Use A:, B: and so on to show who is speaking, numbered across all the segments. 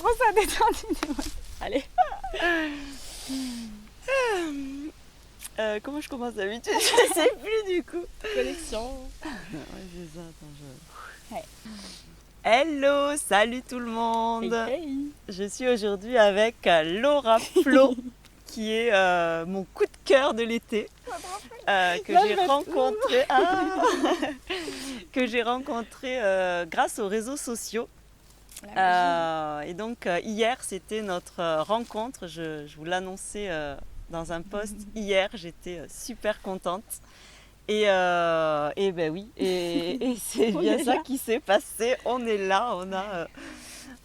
A: trop ça détendu. Allez.
B: Comment je commence d'habitude? Je sais plus du coup.
A: Connexion.
B: Ouais, c'est ça, attends,
A: Ouais.
B: Hello, salut tout le monde.
A: Hey.
B: Je suis aujourd'hui avec Laura Flo, qui est mon coup de cœur de l'été, que
A: Là,
B: j'ai rencontré, que j'ai rencontré grâce aux réseaux sociaux. Et donc hier c'était notre rencontre, je vous l'annonçais dans un post hier, j'étais super contente et ben oui, et c'est bien ça qui s'est passé, on est là,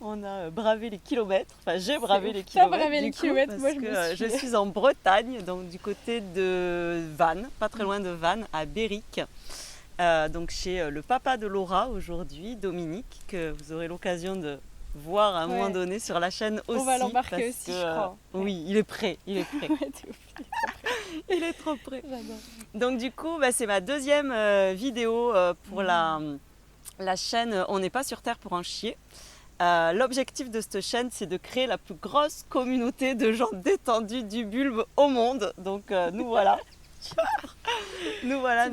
B: on a bravé les kilomètres, enfin j'ai bravé les kilomètres,
A: bravé les kilomètres,
B: parce
A: moi
B: que je suis en Bretagne, donc du côté de Vannes, pas très loin de Vannes, à Berrick. Donc chez le papa de Laura aujourd'hui, Dominique, que vous aurez l'occasion de voir à un moment donné sur la chaîne aussi.
A: On va l'embarquer aussi, je crois.
B: Oui, il est prêt, il est prêt.
A: Ouais, t'es ouf,
B: Il est trop prêt.
A: J'adore.
B: Donc du coup, c'est ma deuxième vidéo pour la chaîne On n'est pas sur Terre pour en chier. L'objectif de cette chaîne, c'est de créer la plus grosse communauté de gens détendus du bulbe au monde. Donc nous voilà. nous voilà.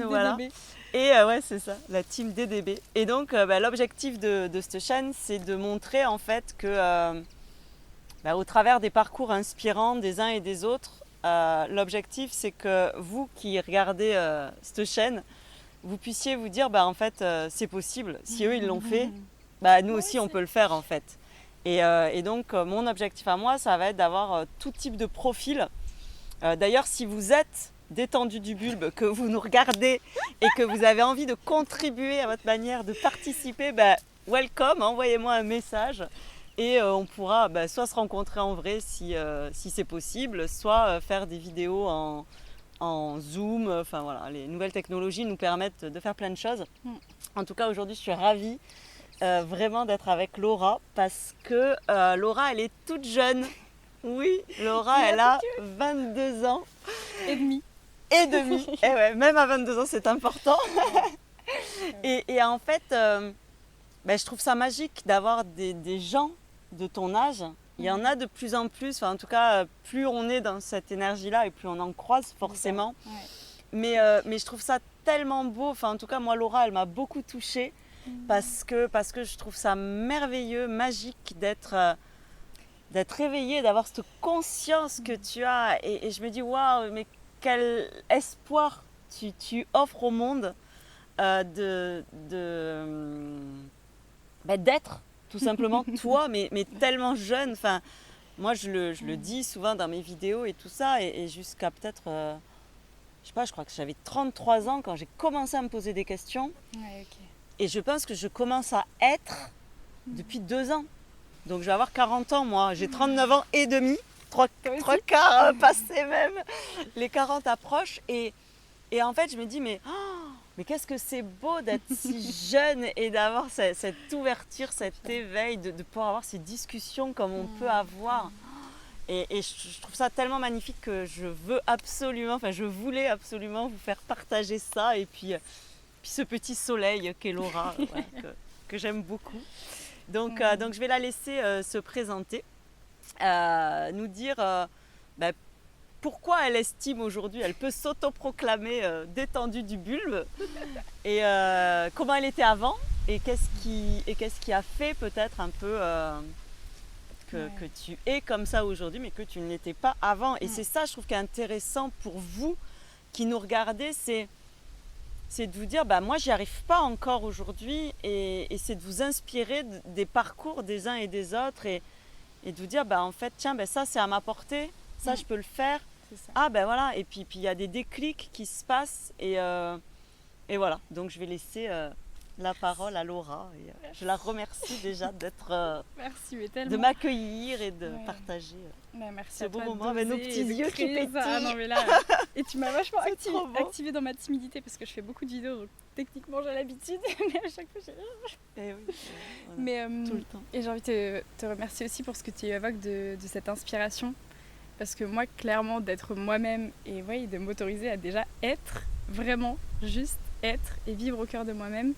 B: Et ouais, c'est ça, la team DDB. Et donc, l'objectif de cette chaîne, c'est de montrer en fait que, au travers des parcours inspirants des uns et des autres, l'objectif, c'est que vous qui regardez cette chaîne, vous puissiez vous dire, en fait, c'est possible. Si eux, ils l'ont fait, nous aussi, on peut le faire en fait. Et donc, mon objectif à moi, ça va être d'avoir tout type de profil. D'ailleurs, si vous êtes détendu du bulbe, que vous nous regardez et que vous avez envie de contribuer à votre manière, de participer, welcome, envoyez-moi un message et on pourra soit se rencontrer en vrai si c'est possible, soit faire des vidéos en Zoom. Enfin voilà, les nouvelles technologies nous permettent de faire plein de choses. En tout cas, aujourd'hui, je suis ravie vraiment d'être avec Laura parce que Laura, elle est toute jeune. Oui, Laura, elle a 22 ans.
A: Et demi.
B: Et demi. Et ouais, même à 22 ans, c'est important. et en fait, je trouve ça magique d'avoir des gens de ton âge. Il y en a de plus en plus. Enfin, en tout cas, plus on est dans cette énergie-là et plus on en croise forcément. Ouais. Mais je trouve ça tellement beau. Enfin, en tout cas, moi, Laura, elle m'a beaucoup touchée parce que je trouve ça merveilleux, magique d'être réveillée, d'avoir cette conscience que tu as. Et je me dis, waouh, mais quel espoir tu offres au monde d'être tout simplement toi, mais tellement jeune. Enfin, moi, je le dis souvent dans mes vidéos et tout ça, et jusqu'à peut-être, je sais pas, je crois que j'avais 33 ans quand j'ai commencé à me poser des questions.
A: Ouais, okay.
B: Et je pense que je commence à être depuis 2 ans. Donc, je vais avoir 40 ans, moi. J'ai 39 ans et demi. 3 quarts passés même. Les 40 approchent. Et en fait, je me dis, mais qu'est-ce que c'est beau d'être si jeune et d'avoir cette ouverture, cet éveil, de pouvoir avoir ces discussions comme on peut avoir. Et je trouve ça tellement magnifique que je voulais absolument vous faire partager ça. Et puis ce petit soleil qu'est Laura, que j'aime beaucoup. Donc je vais la laisser se présenter, nous dire pourquoi elle estime aujourd'hui, elle peut s'autoproclamer détendue du bulbe et comment elle était avant et qu'est-ce qui a fait peut-être un peu que tu es comme ça aujourd'hui mais que tu ne l'étais pas avant. Et c'est ça, je trouve, qui est intéressant pour vous qui nous regardez, c'est de vous dire, moi j'y arrive pas encore aujourd'hui et c'est de vous inspirer des parcours des uns et des autres et de vous dire, en fait, tiens, ça c'est à ma portée, ça je peux le faire. Ah voilà, et puis il y a des déclics qui se passent et voilà, donc je vais laisser la parole à Laura et je la remercie déjà d'être de m'accueillir et de partager
A: merci
B: ce beau moment avec nos petits yeux qui pétillent.
A: Ah non mais là, et tu m'as vachement activée dans ma timidité parce que je fais beaucoup de vidéos, donc techniquement j'ai l'habitude, mais à chaque fois j'ai... Mais tout le temps. Et j'ai envie de te remercier aussi pour ce que tu évoques de cette inspiration. Parce que moi, clairement, d'être moi-même et de m'autoriser à déjà être, vraiment, juste être et vivre au cœur de moi-même,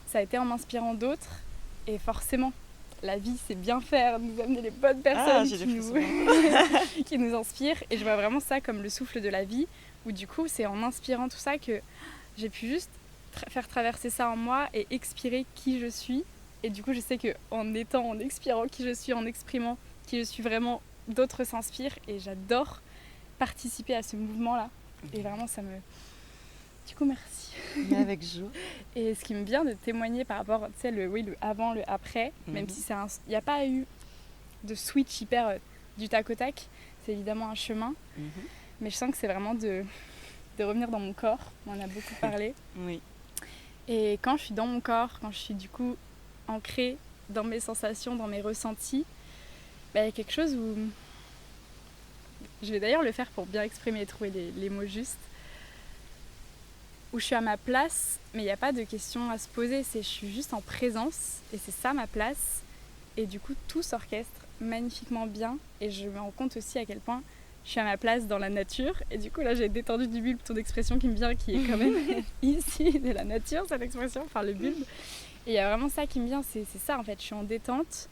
A: ça a été en m'inspirant d'autres. Et forcément, la vie c'est bien faire, nous amener les bonnes personnes qui nous inspirent. Et je vois vraiment ça comme le souffle de la vie, où du coup c'est en inspirant tout ça que j'ai pu juste faire traverser ça en moi et expirer qui je suis. Et du coup je sais qu'en expirant qui je suis, en exprimant qui je suis vraiment, d'autres s'inspirent et j'adore participer à ce mouvement-là. Et vraiment ça me... Du coup, merci.
B: Mais avec joie.
A: Et ce qui me vient de témoigner par rapport, tu sais, le avant, le après, même si il n'y a pas eu de switch hyper du tac au tac, c'est évidemment un chemin, mais je sens que c'est vraiment de revenir dans mon corps, on en a beaucoup parlé.
B: Oui.
A: Et quand je suis dans mon corps, quand je suis du coup ancrée dans mes sensations, dans mes ressentis, il y a quelque chose où... Je vais d'ailleurs le faire pour bien exprimer et trouver les mots justes. Où je suis à ma place, mais il n'y a pas de question à se poser, je suis juste en présence et c'est ça ma place. Et du coup, tout s'orchestre magnifiquement bien et je me rends compte aussi à quel point je suis à ma place dans la nature. Et du coup, là, j'ai détendu du bulbe, ton expression qui me vient, qui est quand même ici de la nature, cette expression, enfin le bulbe. Et il y a vraiment ça qui me vient, c'est ça en fait, je suis en détente,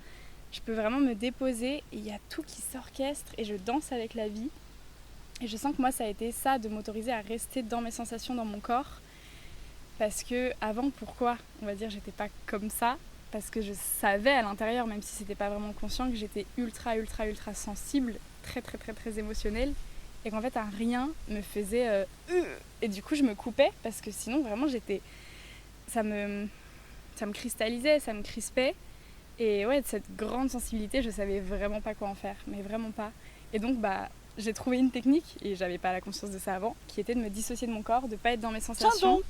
A: je peux vraiment me déposer et il y a tout qui s'orchestre et je danse avec la vie. Et je sens que moi, ça a été ça, de m'autoriser à rester dans mes sensations, dans mon corps. Parce que avant, pourquoi, on va dire, j'étais pas comme ça? Parce que je savais à l'intérieur, même si c'était pas vraiment conscient, que j'étais ultra sensible, très émotionnelle. Et qu'en fait, un rien me faisait... Et du coup, je me coupais, parce que sinon, vraiment, ça me cristallisait, ça me crispait. Et ouais, de cette grande sensibilité, je savais vraiment pas quoi en faire, mais vraiment pas. Et donc, j'ai trouvé une technique, et j'avais pas la conscience de ça avant, qui était de me dissocier de mon corps, de pas être dans mes sensations.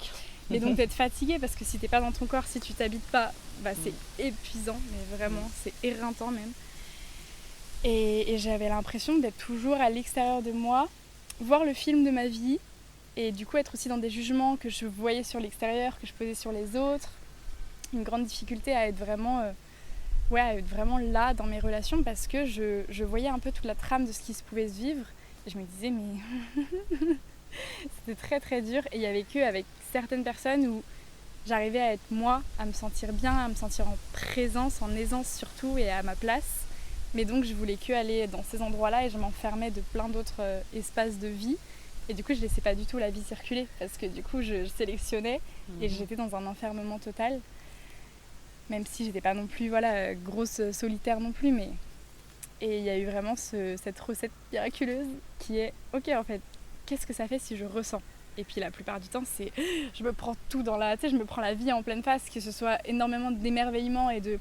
A: Et donc d'être fatiguée, parce que si t'es pas dans ton corps, si tu t'habites pas, c'est épuisant, mais vraiment, c'est éreintant même. Et j'avais l'impression d'être toujours à l'extérieur de moi, voir le film de ma vie, et du coup être aussi dans des jugements que je voyais sur l'extérieur, que je posais sur les autres. Une grande difficulté à être vraiment... à être vraiment là dans mes relations parce que je voyais un peu toute la trame de ce qui se pouvait se vivre et je me disais mais c'était très dur et il y avait qu'avec certaines personnes où j'arrivais à être moi, à me sentir bien, à me sentir en présence, en aisance surtout et à ma place, mais donc je voulais que aller dans ces endroits-là et je m'enfermais de plein d'autres espaces de vie et du coup je laissais pas du tout la vie circuler parce que du coup je sélectionnais et j'étais dans un enfermement total. Même si j'étais pas non plus grosse solitaire non plus, mais... Et il y a eu vraiment cette recette miraculeuse qui est ok en fait, qu'est-ce que ça fait si je ressens? Et puis la plupart du temps c'est je me prends tout dans la... Tu sais, je me prends la vie en pleine face, que ce soit énormément d'émerveillement et de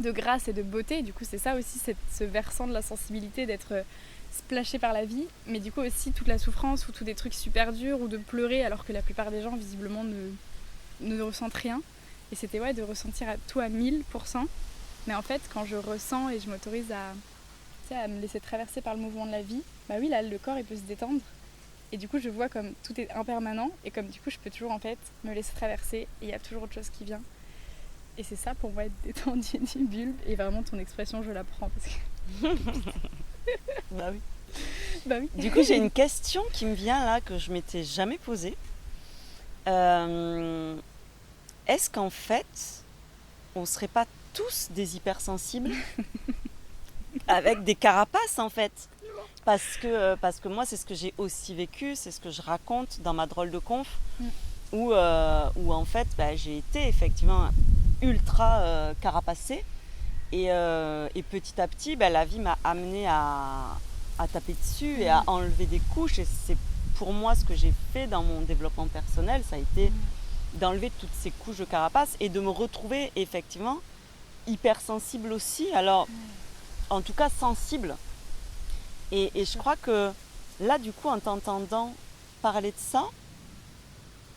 A: grâce et de beauté. Du coup c'est ça aussi, ce versant de la sensibilité, d'être splashé par la vie, mais du coup aussi toute la souffrance ou tous des trucs super durs ou de pleurer alors que la plupart des gens visiblement ne ressentent rien. Et c'était de ressentir tout à 1000%. Mais en fait, quand je ressens et je m'autorise à me laisser traverser par le mouvement de la vie, oui, là, le corps, il peut se détendre. Et du coup, je vois comme tout est impermanent. Et comme du coup, je peux toujours, en fait, me laisser traverser. Et il y a toujours autre chose qui vient. Et c'est ça, pour moi, être détendu du bulbe. Et vraiment, ton expression, je la prends. Parce que... oui.
B: Du coup, j'ai une question qui me vient là, que je m'étais jamais posée. Est-ce qu'en fait, on ne serait pas tous des hypersensibles avec des carapaces en fait? Parce que moi, c'est ce que j'ai aussi vécu, c'est ce que je raconte dans ma drôle de conf, où en fait, j'ai été effectivement ultra carapacée et petit à petit, la vie m'a amenée à taper dessus et à enlever des couches. Et c'est pour moi ce que j'ai fait dans mon développement personnel, ça a été... d'enlever toutes ces couches de carapace et de me retrouver effectivement hypersensible aussi, alors en tout cas sensible. Et je crois que là du coup en t'entendant parler de ça,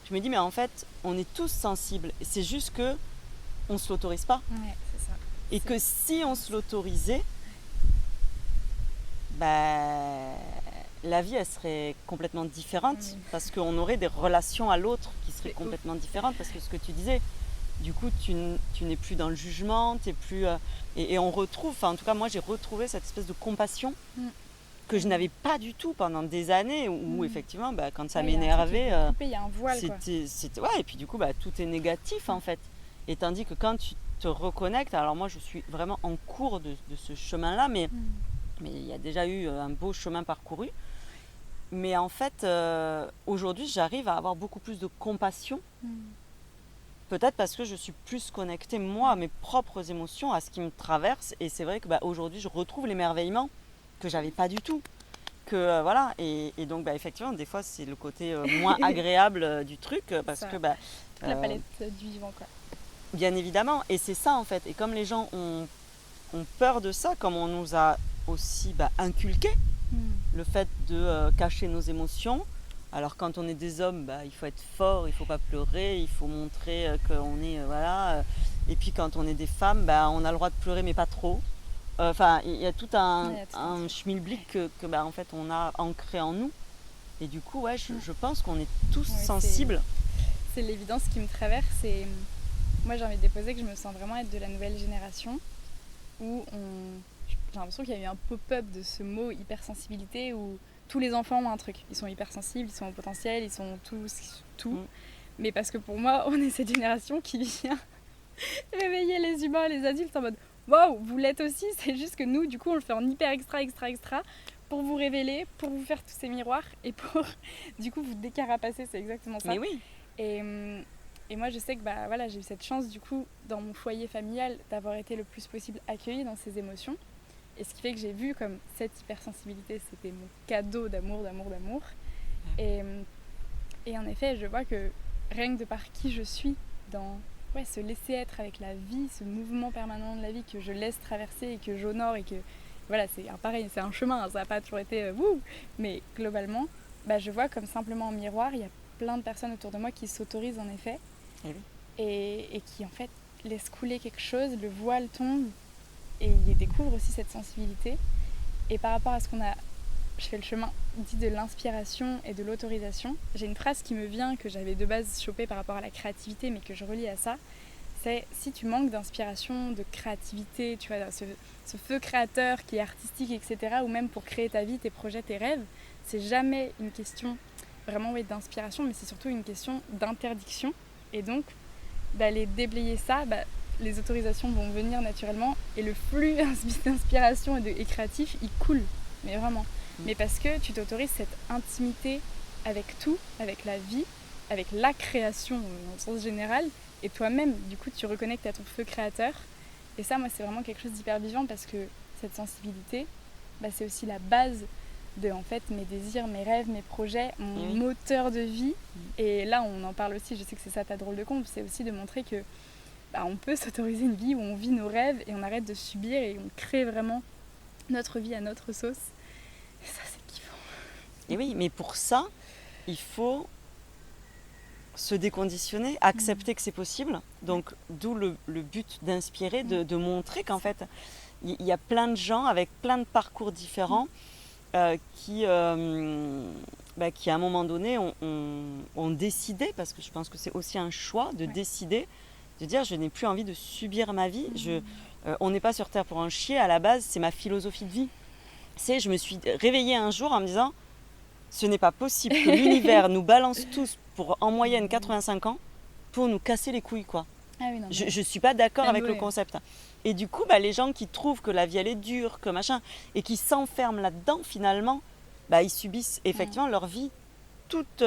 B: je me dis mais en fait on est tous sensibles, c'est juste que on ne se l'autorise pas.
A: Ouais, c'est ça.
B: Et que si on se l'autorisait, la vie elle serait complètement différente parce qu'on aurait des relations à l'autre qui seraient complètement différentes parce que ce que tu disais, du coup tu n'es plus dans le jugement, t'es plus et on retrouve, en tout cas moi j'ai retrouvé cette espèce de compassion que je n'avais pas du tout pendant des années où effectivement quand ça m'énervait
A: il y a un voile
B: c'était et puis du coup tout est négatif en fait, et tandis que quand te reconnectes. Alors moi, je suis vraiment en cours de ce chemin-là, mais il y a déjà eu un beau chemin parcouru. Mais en fait, aujourd'hui, j'arrive à avoir beaucoup plus de compassion. Peut-être parce que je suis plus connectée, moi, à mes propres émotions, à ce qui me traverse. Et c'est vrai que aujourd'hui, je retrouve l'émerveillement que j'avais pas du tout. Voilà. Et donc, effectivement, des fois, c'est le côté moins agréable du truc. Parce que
A: la palette du vivant, quoi.
B: Bien évidemment. Et c'est ça, en fait. Et comme les gens ont peur de ça, comme on nous a aussi inculqué le fait de cacher nos émotions. Alors quand on est des hommes, il faut être fort, il ne faut pas pleurer, il faut montrer qu'on est... voilà. Et puis quand on est des femmes, on a le droit de pleurer mais pas trop. Enfin, il y a tout un schmilblick que en fait on a ancré en nous. Et du coup, je pense qu'on est tous sensibles.
A: C'est l'évidence qui me traverse. Et moi j'ai envie de déposer que je me sens vraiment être de la nouvelle génération où j'ai l'impression qu'il y a eu un pop-up de ce mot hypersensibilité où tous les enfants ont un truc. Ils sont hypersensibles, ils sont au potentiel, ils sont tout. Mais parce que pour moi, on est cette génération qui vient réveiller les humains, les adultes en mode waouh, vous l'êtes aussi, c'est juste que nous, du coup, on le fait en hyper extra pour vous révéler, pour vous faire tous ces miroirs et pour du coup vous décarapacer, c'est exactement ça.
B: Mais oui.
A: Et moi, je sais que j'ai eu cette chance, du coup, dans mon foyer familial, d'avoir été le plus possible accueillie dans ces émotions. Et ce qui fait que j'ai vu comme cette hypersensibilité, c'était mon cadeau d'amour. Et en effet, je vois que rien que de par qui je suis, dans se laisser être avec la vie, ce mouvement permanent de la vie que je laisse traverser et que j'honore et que voilà, c'est pareil, c'est un chemin, ça n'a pas toujours été mais globalement, je vois comme simplement en miroir, il y a plein de personnes autour de moi qui s'autorisent en effet et qui en fait laissent couler quelque chose, le voile tombe. Et ils découvrent aussi cette sensibilité. Et par rapport à ce je fais le chemin dit de l'inspiration et de l'autorisation. J'ai une phrase qui me vient, que j'avais de base chopée par rapport à la créativité, mais que je relie à ça. C'est si tu manques d'inspiration, de créativité, tu vois, ce feu créateur qui est artistique, etc., ou même pour créer ta vie, tes projets, tes rêves, c'est jamais une question vraiment d'inspiration, mais c'est surtout une question d'interdiction. Et donc, d'aller déblayer ça, les autorisations vont venir naturellement et le flux d'inspiration et créatif, il coule, mais vraiment. Mais parce que tu t'autorises cette intimité avec tout, avec la vie, avec la création dans le sens général, et toi-même, du coup, tu reconnectes à ton feu créateur. Et ça, moi, c'est vraiment quelque chose d'hyper vivant parce que cette sensibilité, c'est aussi la base de en fait mes désirs, mes rêves, mes projets, mon moteur de vie. Et là, on en parle aussi, je sais que c'est ça ta drôle de compte, c'est aussi de montrer que on peut s'autoriser une vie où on vit nos rêves et on arrête de subir et on crée vraiment notre vie à notre sauce. Et ça, c'est kiffant.
B: Et oui, mais pour ça, il faut se déconditionner, accepter que c'est possible. Donc, d'où le but d'inspirer, de montrer qu'en fait, il y a plein de gens avec plein de parcours différents qui, à un moment donné, ont décidé, parce que je pense que c'est aussi un choix de décider, de dire je n'ai plus envie de subir ma vie. On n'est pas sur Terre pour en chier, à la base, c'est ma philosophie de vie. Je me suis réveillée un jour en me disant ce n'est pas possible que l'univers nous balance tous pour en moyenne 85 ans pour nous casser les couilles, quoi.
A: Ah oui, non,
B: je ne suis pas d'accord avec le concept. Et du coup, les gens qui trouvent que la vie elle est dure, que machin, et qui s'enferment là-dedans, finalement, ils subissent effectivement leur vie, toute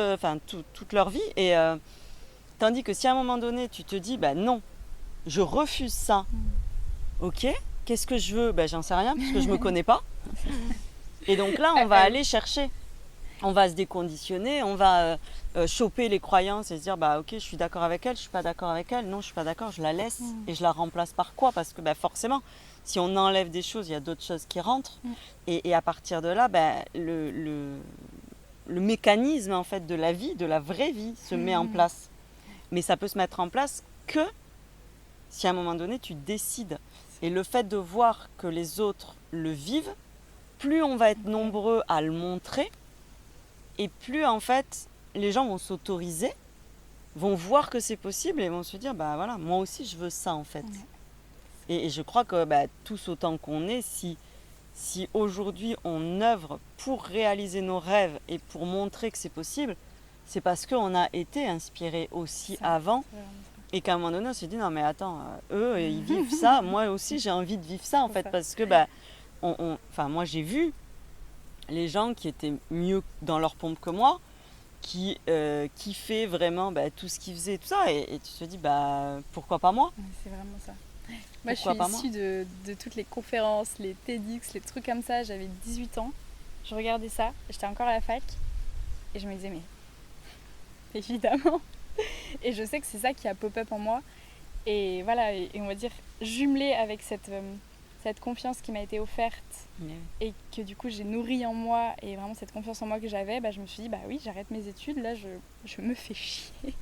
B: leur vie. Et tandis que si à un moment donné, tu te dis, non, je refuse ça, ok, qu'est-ce que je veux ? J'en sais rien, parce que je ne me connais pas. Et donc là, on va aller chercher. On va se déconditionner, on va choper les croyances et se dire ok, je suis d'accord avec elle, je suis pas d'accord avec elle, non, je suis pas d'accord, je la laisse et je la remplace par quoi ? Parce que forcément, si on enlève des choses, il y a d'autres choses qui rentrent et à partir de là, le mécanisme en fait de la vie, de la vraie vie se met en place. Mais ça peut se mettre en place que si à un moment donné tu décides. Et le fait de voir que les autres le vivent, plus on va être nombreux à le montrer, et plus en fait les gens vont s'autoriser, vont voir que c'est possible et vont se dire voilà, moi aussi je veux ça en fait. Et je crois que tous autant qu'on est, si aujourd'hui on œuvre pour réaliser nos rêves et pour montrer que c'est possible, c'est parce qu'on a été inspiré aussi avant Et qu'à un moment donné, on s'est dit, non mais attends, eux, ils vivent ça, moi aussi j'ai envie de vivre ça en fait, parce que moi j'ai vu les gens qui étaient mieux dans leur pompe que moi, qui kiffaient vraiment tout ce qu'ils faisaient, tout ça, et tu te dis, pourquoi pas moi ?
A: C'est vraiment ça. Moi, je suis issue de toutes les conférences, les TEDx, les trucs comme ça. J'avais 18 ans, je regardais ça, j'étais encore à la fac, et je me disais, mais évidemment. Et je sais que c'est ça qui a pop-up en moi. Et voilà, et on va dire, jumelé avec cette confiance qui m'a été offerte, et que du coup j'ai nourri en moi, et vraiment cette confiance en moi que j'avais, je me suis dit, oui, j'arrête mes études, là je me fais chier.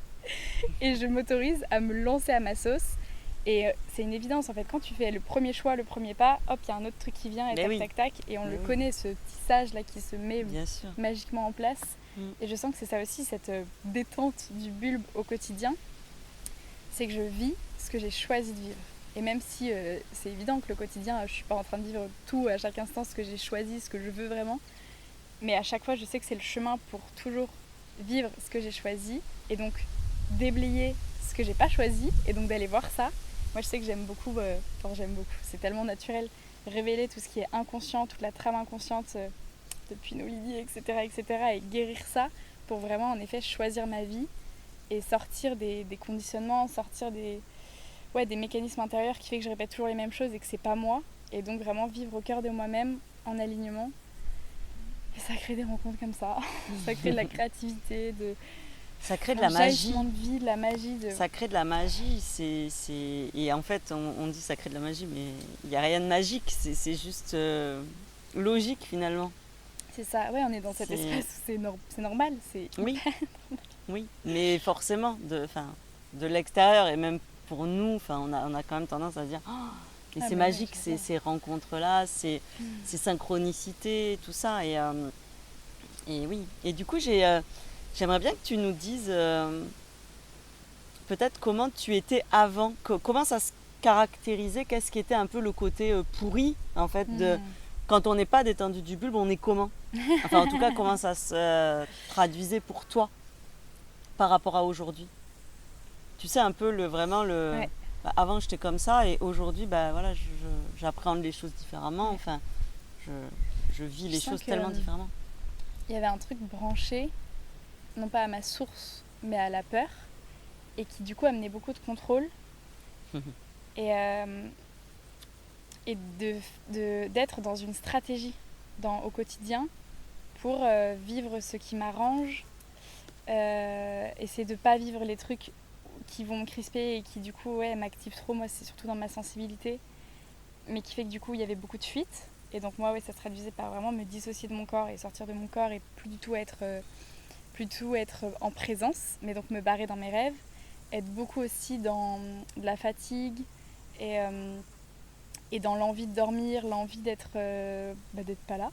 A: Et je m'autorise à me lancer à ma sauce. Et c'est une évidence en fait, quand tu fais le premier choix, le premier pas, hop, il y a un autre truc qui vient, et tac, et on le connaît, ce petit sage là qui se met magiquement en place. Et je sens que c'est ça aussi, cette détente du bulbe au quotidien, c'est que je vis ce que j'ai choisi de vivre. Et même si c'est évident que le quotidien, je suis pas en train de vivre tout à chaque instant, ce que j'ai choisi, ce que je veux vraiment, mais à chaque fois je sais que c'est le chemin pour toujours vivre ce que j'ai choisi, et donc déblayer ce que j'ai pas choisi, et donc d'aller voir ça. Moi je sais que j'aime beaucoup, c'est tellement naturel, révéler tout ce qui est inconscient, toute la trame inconsciente depuis nos lits, etc., et guérir ça pour vraiment en effet choisir ma vie et sortir des conditionnements, sortir des mécanismes intérieurs qui fait que je répète toujours les mêmes choses et que c'est pas moi, et donc vraiment vivre au cœur de moi-même en alignement. Et ça crée des rencontres comme ça, ça crée de la créativité,
B: ça crée de la magie,
A: de vie, de la magie.
B: Ça crée de la magie, et en fait on dit ça crée de la magie, mais il n'y a rien de magique, c'est juste logique finalement.
A: C'est ça, ouais, on est dans cet espace où c'est normal, c'est
B: oui, mais forcément de l'extérieur, et même pour nous, on a quand même tendance à dire et c'est magique, ces rencontres-là, ces synchronicités, tout ça. Et oui. Et du coup, j'aimerais bien que tu nous dises peut-être comment tu étais avant, comment ça se caractérisait, qu'est-ce qui était un peu le côté pourri, en fait, quand on n'est pas détendu du bulbe, on est comment ? Enfin, en tout cas, comment ça se traduisait pour toi par rapport à aujourd'hui ? Tu sais, un peu avant j'étais comme ça, et aujourd'hui j'appréhende les choses différemment, enfin je vis les choses tellement différemment.
A: Il y avait un truc branché, non pas à ma source mais à la peur, et qui du coup amenait beaucoup de contrôle et d'être dans une stratégie au quotidien pour vivre ce qui m'arrange, essayer de pas vivre les trucs qui vont me crisper et qui du coup m'activent trop. Moi c'est surtout dans ma sensibilité, mais qui fait que du coup il y avait beaucoup de fuites, et donc moi ça se traduisait par vraiment me dissocier de mon corps et sortir de mon corps et plus du tout être en présence, mais donc me barrer dans mes rêves, être beaucoup aussi dans de la fatigue et dans l'envie de dormir, l'envie d'être pas là,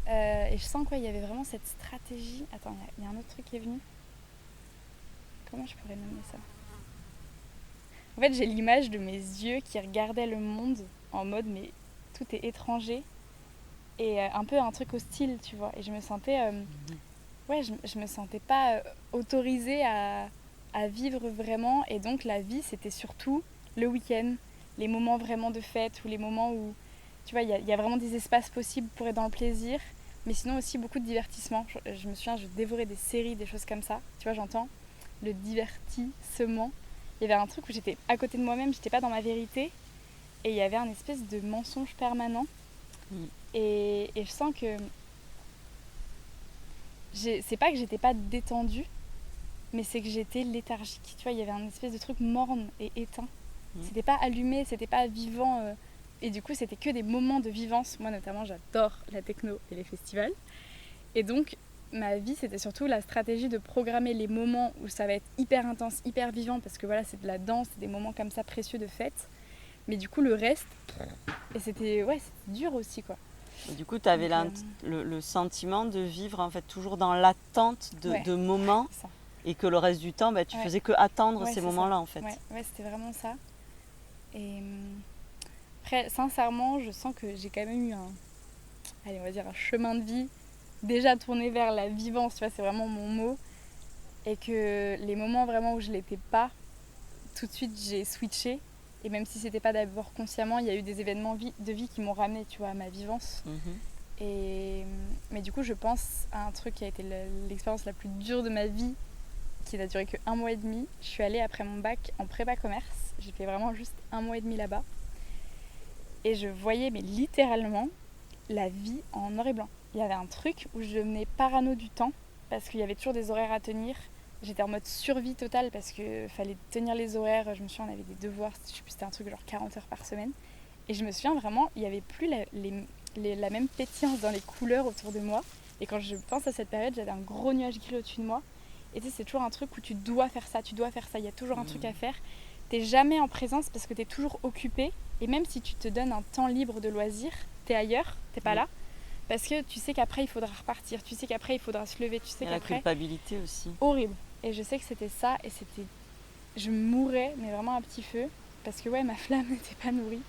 A: et je sens qu'il y avait vraiment cette stratégie. Attends, il y a un autre truc qui est venu. Comment je pourrais nommer ça ? En fait, j'ai l'image de mes yeux qui regardaient le monde en mode mais tout est étranger, et un peu un truc hostile, tu vois. Et je me sentais, je me sentais pas autorisée à vivre vraiment. Et donc la vie, c'était surtout le week-end, les moments vraiment de fête, ou les moments où, tu vois, il y a vraiment des espaces possibles pour être dans le plaisir, mais sinon aussi beaucoup de divertissement. Je me souviens, je dévorais des séries, des choses comme ça. Tu vois, j'entends le divertissement. Il y avait un truc où j'étais à côté de moi-même, j'étais pas dans ma vérité, et il y avait un espèce de mensonge permanent. Et je sens que c'est pas que j'étais pas détendue, mais c'est que j'étais léthargique. Tu vois, il y avait un espèce de truc morne et éteint. C'était pas allumé, c'était pas vivant, et du coup c'était que des moments de vivance. Moi notamment j'adore la techno et les festivals, et donc ma vie c'était surtout la stratégie de programmer les moments où ça va être hyper intense, hyper vivant, parce que voilà, c'est de la danse, c'est des moments comme ça précieux de fête, mais du coup le reste, et c'était dur aussi quoi.
B: Et du coup tu avais le sentiment de vivre en fait toujours dans l'attente de moments, et que le reste du temps tu faisais que attendre ces moments-là en fait.
A: Ouais, c'était vraiment ça. Et après, sincèrement, je sens que j'ai quand même eu un chemin de vie déjà tourné vers la vivance, tu vois, c'est vraiment mon mot. Et que les moments vraiment où je l'étais pas, tout de suite, j'ai switché. Et même si c'était pas d'abord consciemment, il y a eu des événements de vie qui m'ont ramené, tu vois, à ma vivance. Mais du coup, je pense à un truc qui a été l'expérience la plus dure de ma vie, qui n'a duré que 1 mois et demi. Je suis allée après mon bac en prépa commerce. J'ai fait vraiment juste 1 mois et demi là-bas. Et je voyais, mais littéralement, la vie en noir et blanc. Il y avait un truc où je devenais parano du temps, parce qu'il y avait toujours des horaires à tenir. J'étais en mode survie totale parce qu'il fallait tenir les horaires. Je me souviens, on avait des devoirs, je sais plus, c'était un truc genre 40 heures par semaine. Et je me souviens vraiment, il n'y avait plus la même pétillance dans les couleurs autour de moi. Et quand je pense à cette période, j'avais un gros nuage gris au-dessus de moi. Et tu sais, c'est toujours un truc où tu dois faire ça, il y a toujours un truc à faire. T'es jamais en présence parce que t'es toujours occupé. Et même si tu te donnes un temps libre de loisir, t'es ailleurs, t'es pas là. Parce que tu sais qu'après il faudra repartir, tu sais qu'après il faudra se lever, tu sais qu'après...
B: La culpabilité aussi.
A: Horrible. Et je sais que c'était ça, et c'était... Je mourais, mais vraiment à petit feu, parce que ouais, ma flamme n'était pas nourrie.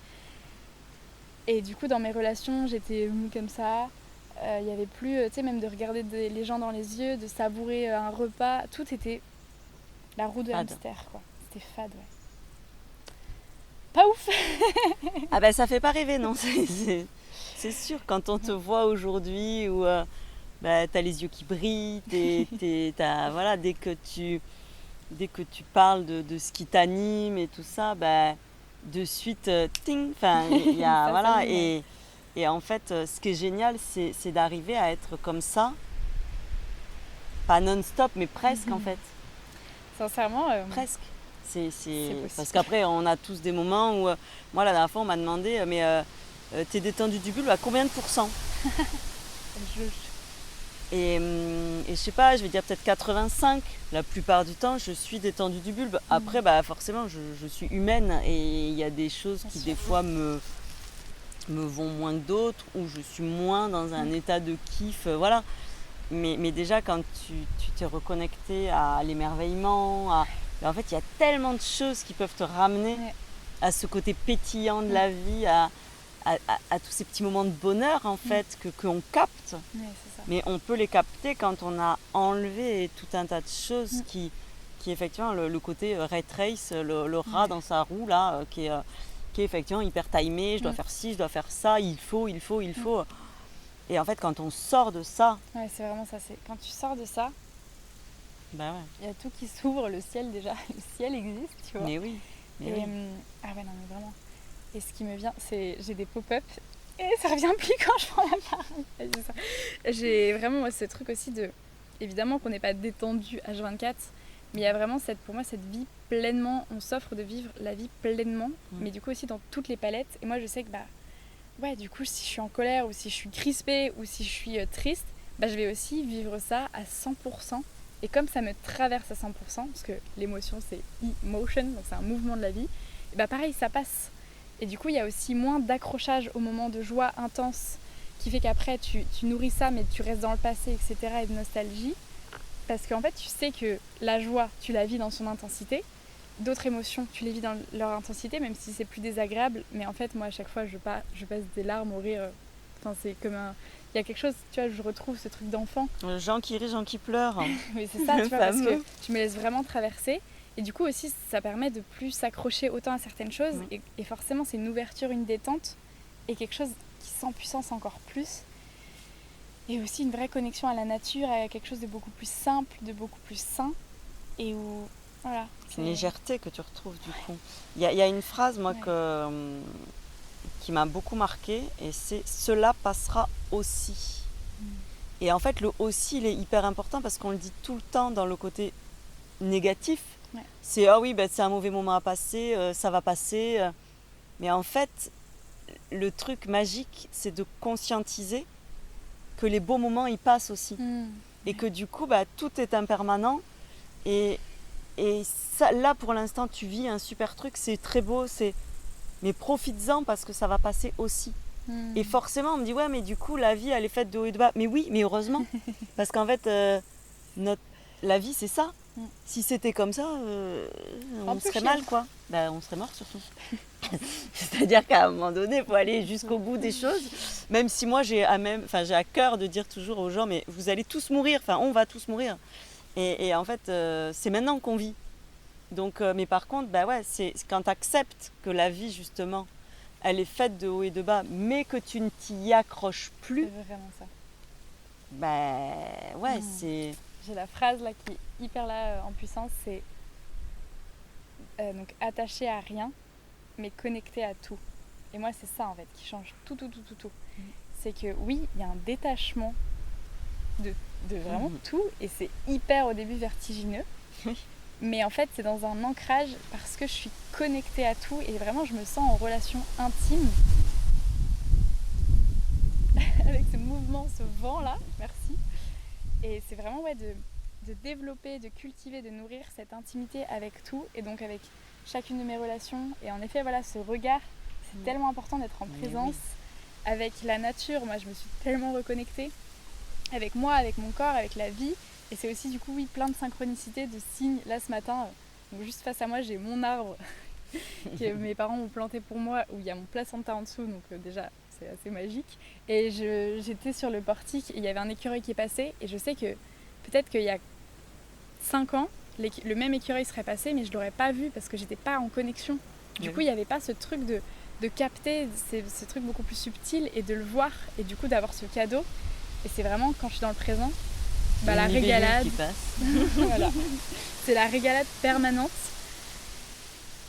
A: Et du coup, dans mes relations, j'étais mou comme ça. Il y avait plus, tu sais, même de regarder les gens dans les yeux, de savourer un repas. Tout était la roue de hamster, quoi. C'était fade, ouais. Pas ouf.
B: Ah ben ça fait pas rêver, non. C'est sûr, quand on te voit aujourd'hui où t'as les yeux qui brillent, voilà, dès que tu parles de ce qui t'anime et tout ça, de suite, ting, enfin, il y a, voilà, et en fait, ce qui est génial, c'est d'arriver à être comme ça, pas non-stop, mais presque en fait.
A: Sincèrement,
B: presque. C'est parce qu'après, on a tous des moments où, moi, la dernière fois, on m'a demandé, mais t'es détendu du bulbe à combien de pourcents? Et je sais pas, je vais dire peut-être 85. La plupart du temps, je suis détendue du bulbe. Après, forcément, je suis humaine et il y a des choses qui, des fois, me vont moins que d'autres, ou je suis moins dans un état de kiff, voilà. Mais déjà, quand tu t'es reconnecté à l'émerveillement, en fait, il y a tellement de choses qui peuvent te ramener à ce côté pétillant de la vie, à tous ces petits moments de bonheur, en fait, qu'on capte.
A: Ouais, c'est ça.
B: Mais on peut les capter quand on a enlevé tout un tas de choses qui effectivement, le côté rat race, le rat dans sa roue, là, qui est effectivement hyper timé, je dois faire ci, je dois faire ça, il faut. Et en fait, quand on sort de ça...
A: Ouais, c'est vraiment ça. Quand tu sors de ça, il y a tout qui s'ouvre, le ciel déjà. Le ciel existe, tu vois.
B: Mais oui.
A: Ah ouais, non, mais vraiment. Et ce qui me vient, c'est... J'ai des pop-up et ça revient plus quand je prends la parole. C'est ça. J'ai vraiment, moi, ce truc aussi de... Évidemment qu'on n'est pas détendu H24, mais il y a vraiment, pour moi, cette vie pleinement. On s'offre de vivre la vie pleinement, mais du coup aussi dans toutes les palettes. Et moi, je sais que, ouais, du coup, si je suis en colère, ou si je suis crispée, ou si je suis triste, je vais aussi vivre ça à 100%. Et comme ça me traverse à 100%, parce que l'émotion, c'est emotion, donc c'est un mouvement de la vie, et pareil, ça passe. Et du coup, il y a aussi moins d'accrochage au moment de joie intense, qui fait qu'après, tu nourris ça, mais tu restes dans le passé, etc., et de nostalgie. Parce qu'en fait, tu sais que la joie, tu la vis dans son intensité. D'autres émotions, tu les vis dans leur intensité, même si c'est plus désagréable. Mais en fait, moi, à chaque fois, je passe des larmes au rire. Enfin, c'est comme un... Il y a quelque chose, tu vois, je retrouve ce truc d'enfant.
B: Gens qui rient, gens qui pleurent.
A: Oui, c'est ça, tu vois, parce que je me laisse vraiment traverser. Et du coup aussi, ça permet de plus s'accrocher autant à certaines choses. Et forcément, c'est une ouverture, une détente. Et quelque chose qui s'empuissance encore plus. Et aussi une vraie connexion à la nature, à quelque chose de beaucoup plus simple, de beaucoup plus sain. Et où... Voilà.
B: C'est une légèreté que tu retrouves du coup. Il y a une phrase, moi, qui m'a beaucoup marquée, et c'est « cela passera aussi ». Et en fait, le « aussi », il est hyper important parce qu'on le dit tout le temps dans le côté négatif. C'est « ah oui, c'est un mauvais moment à passer, ça va passer ». Mais en fait, le truc magique, c'est de conscientiser que les beaux moments, ils passent aussi. Et que du coup, tout est impermanent. Et ça, là, pour l'instant, tu vis un super truc, c'est très beau, mais profites-en parce que ça va passer aussi. Et forcément, on me dit, ouais, mais du coup, la vie, elle est faite de haut et de bas. Mais oui, mais heureusement. Parce qu'en fait, la vie, c'est ça. Si c'était comme ça, on serait mal, quoi. On serait mort, surtout. C'est-à-dire qu'à un moment donné, il faut aller jusqu'au bout des choses. Même si moi, j'ai à cœur de dire toujours aux gens, mais vous allez tous mourir. Enfin, on va tous mourir. Et en fait, c'est maintenant qu'on vit. Donc, mais par contre, c'est quand tu acceptes que la vie, justement, elle est faite de haut et de bas, mais que tu ne t'y accroches plus.
A: C'est vraiment ça.
B: C'est...
A: J'ai la phrase là qui est hyper là en puissance, c'est donc attaché à rien, mais connecté à tout. Et moi, c'est ça en fait qui change tout. C'est que oui, il y a un détachement de vraiment tout, et c'est hyper au début vertigineux. Mais en fait, c'est dans un ancrage parce que je suis connectée à tout et vraiment, je me sens en relation intime avec ce mouvement, ce vent-là. Merci. Et c'est vraiment de développer, de cultiver, de nourrir cette intimité avec tout et donc avec chacune de mes relations. Et en effet, voilà, ce regard, c'est tellement important d'être en présence avec la nature. Moi, je me suis tellement reconnectée avec moi, avec mon corps, avec la vie. Et c'est aussi du coup plein de synchronicité, de signes. Là ce matin, donc juste face à moi, j'ai mon arbre que mes parents ont planté pour moi, où il y a mon placenta en dessous, donc déjà c'est assez magique. Et j'étais sur le portique et il y avait un écureuil qui est passé, et je sais que peut-être qu'il y a 5 ans, le même écureuil serait passé, mais je l'aurais pas vu parce que j'étais pas en connexion. Du coup, il n'y avait pas ce truc de capter ces trucs beaucoup plus subtils et de le voir, et du coup d'avoir ce cadeau. Et c'est vraiment quand je suis dans le présent, la régalade, voilà. C'est la régalade permanente.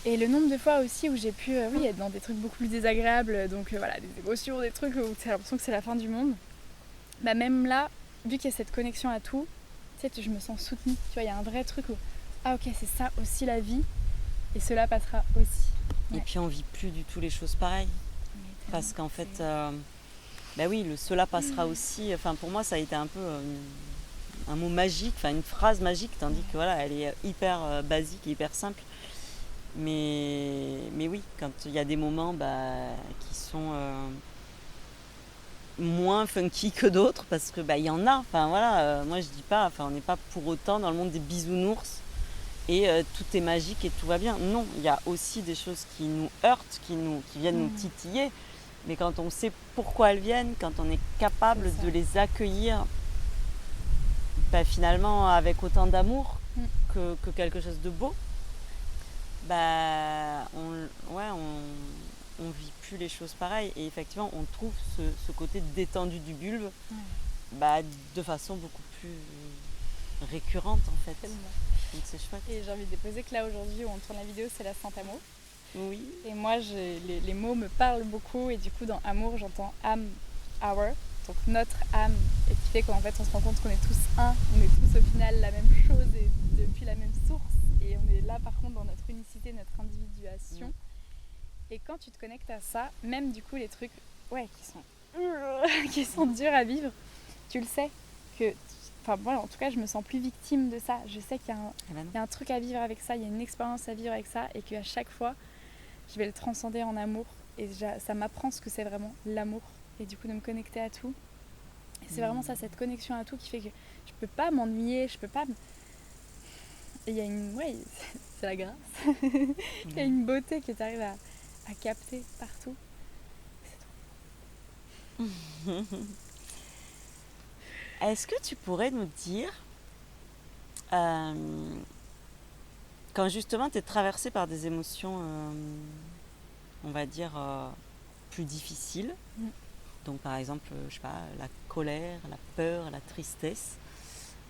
A: Et le nombre de fois aussi où j'ai pu être dans des trucs beaucoup plus désagréables, donc des émotions, des trucs où tu as l'impression que c'est la fin du monde. Même là, vu qu'il y a cette connexion à tout, je me sens soutenue. Tu vois, il y a un vrai truc où ok, c'est ça aussi la vie, et cela passera aussi.
B: Et puis on vit plus du tout les choses pareilles, parce qu'en fait, le cela passera aussi. Enfin, pour moi, ça a été un peu un mot magique, une phrase magique, tandis que elle est hyper basique et hyper simple. Mais oui, quand il y a des moments qui sont moins funky que d'autres, parce que il y en a. Moi je dis pas, on n'est pas pour autant dans le monde des bisounours et tout est magique et tout va bien. Non, il y a aussi des choses qui nous heurtent, qui viennent nous titiller. Mais quand on sait pourquoi elles viennent, quand on est capable de les accueillir, finalement avec autant d'amour que quelque chose de beau, on vit plus les choses pareilles. Et effectivement, on trouve ce côté détendu du bulbe de façon beaucoup plus récurrente en fait. Donc c'est chouette.
A: Et j'ai envie de déposer que là aujourd'hui où on tourne la vidéo, c'est la Saint-Amour.
B: Oui.
A: Et moi, les mots me parlent beaucoup, et du coup dans amour, j'entends âme, hour, donc notre âme, et qui fait qu'en fait on se rend compte qu'on est tous un, on est tous au final la même chose et depuis la même source, et on est là par contre dans notre unicité, notre individuation. Et quand tu te connectes à ça, même du coup les trucs qui sont durs à vivre, tu le sais que, en tout cas je me sens plus victime de ça. Je sais qu'il y a un truc à vivre avec ça, il y a une expérience à vivre avec ça, et qu'à chaque fois je vais le transcender en amour, et ça m'apprend ce que c'est vraiment l'amour, et du coup de me connecter à tout. Et c'est vraiment ça, cette connexion à tout, qui fait que je peux pas m'ennuyer, je peux pas... Et il y a c'est la grâce. Il y a une beauté que tu arrives à capter partout. C'est trop.
B: Est-ce que tu pourrais nous dire, quand justement tu es traversée par des émotions, on va dire, plus difficiles, donc par exemple, je sais pas, la colère, la peur, la tristesse,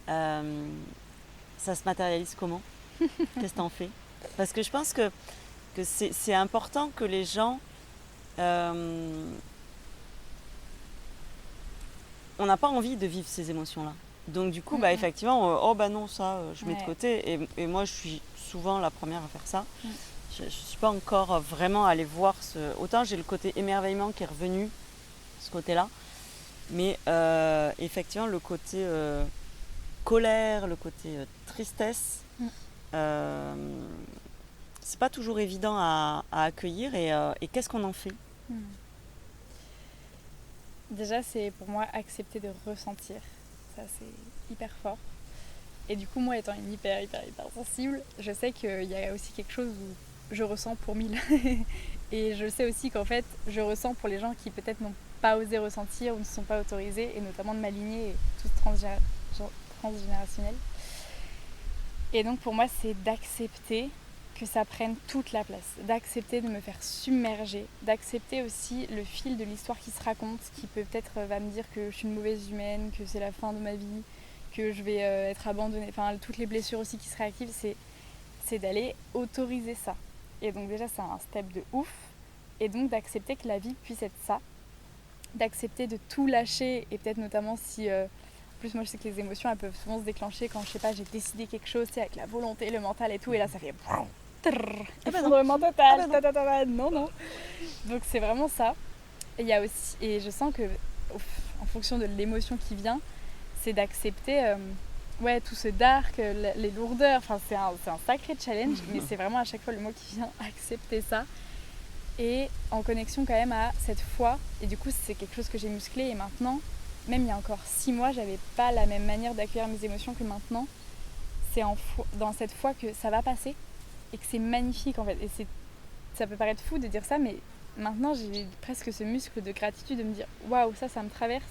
B: ça se matérialise comment? Qu'est-ce que t'en fais? Parce que je pense que c'est important que les gens... on n'a pas envie de vivre ces émotions-là. Donc du coup, effectivement, non, ça, je mets de côté. Et moi, je suis souvent la première à faire ça. Je ne suis pas encore vraiment allée voir Autant j'ai le côté émerveillement qui est revenu, ce côté-là. Mais effectivement, le côté colère, le côté tristesse, c'est pas toujours évident à accueillir. Et qu'est-ce qu'on en fait?
A: Déjà, c'est pour moi accepter de ressentir. Ça, c'est hyper fort. Et du coup, moi, étant une hyper sensible, je sais qu'il y a aussi quelque chose où je ressens pour 1000. Et je sais aussi qu'en fait, je ressens pour les gens qui peut-être n'ont pas osé ressentir ou ne se sont pas autorisés, et notamment de ma lignée et tout transgénérationnel. Et donc, pour moi, c'est d'accepter que ça prenne toute la place, d'accepter de me faire submerger, d'accepter aussi le fil de l'histoire qui se raconte, qui peut-être va me dire que je suis une mauvaise humaine, que c'est la fin de ma vie, que je vais être abandonnée, enfin toutes les blessures aussi qui se réactivent, c'est d'aller autoriser ça. Et donc déjà c'est un step de ouf, et donc d'accepter que la vie puisse être ça, d'accepter de tout lâcher, et peut-être notamment si... en plus moi je sais que les émotions elles peuvent souvent se déclencher quand je sais pas, j'ai décidé quelque chose, avec la volonté, le mental et tout, et là ça fait... effondrement total, non. Donc c'est vraiment ça. Et il y a aussi, et je sens que en fonction de l'émotion qui vient, c'est d'accepter tout ce dark, les lourdeurs, enfin c'est un sacré challenge, mais c'est vraiment à chaque fois le mot qui vient, accepter ça. Et en connexion quand même à cette foi, et du coup c'est quelque chose que j'ai musclé, et maintenant, même il y a encore 6 mois, j'avais pas la même manière d'accueillir mes émotions que maintenant. C'est dans cette foi que ça va passer, et que c'est magnifique en fait. Et ça peut paraître fou de dire ça, mais maintenant j'ai presque ce muscle de gratitude de me dire waouh, ça me traverse.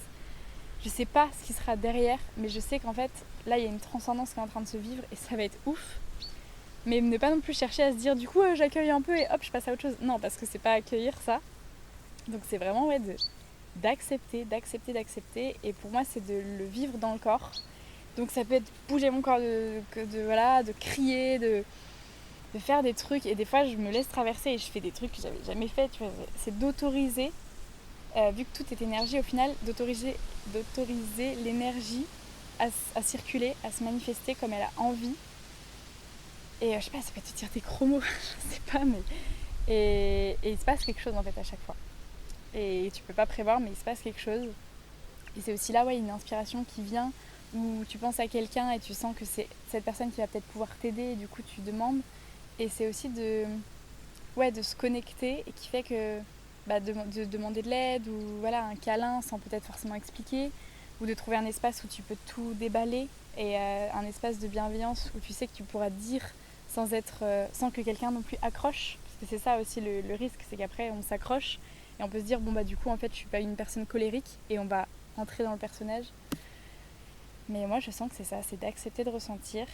A: Je sais pas ce qui sera derrière, mais je sais qu'en fait là il y a une transcendance qui est en train de se vivre et ça va être ouf. Mais ne pas non plus chercher à se dire du coup j'accueille un peu et hop je passe à autre chose. Non, parce que c'est pas accueillir ça. Donc c'est vraiment d'accepter. Et pour moi c'est de le vivre dans le corps. Donc ça peut être bouger mon corps, de crier, de faire des trucs, et des fois je me laisse traverser et je fais des trucs que j'avais jamais fait, tu vois. C'est d'autoriser, vu que tout est énergie au final, d'autoriser l'énergie à circuler, à se manifester comme elle a envie. Et je sais pas, ça peut te dire des gros mots, je sais pas, mais et il se passe quelque chose en fait à chaque fois. Et tu peux pas prévoir, mais il se passe quelque chose. Et c'est aussi là une inspiration qui vient, où tu penses à quelqu'un et tu sens que c'est cette personne qui va peut-être pouvoir t'aider, et du coup tu demandes. Et c'est aussi de se connecter, et qui fait que de demander de l'aide, ou un câlin sans peut-être forcément expliquer, ou de trouver un espace où tu peux tout déballer, et un espace de bienveillance où tu sais que tu pourras dire sans que quelqu'un non plus accroche, parce que c'est ça aussi le risque, c'est qu'après on s'accroche et on peut se dire du coup en fait je suis pas une personne colérique, et on va entrer dans le personnage. Mais moi je sens que c'est ça, c'est d'accepter de ressentir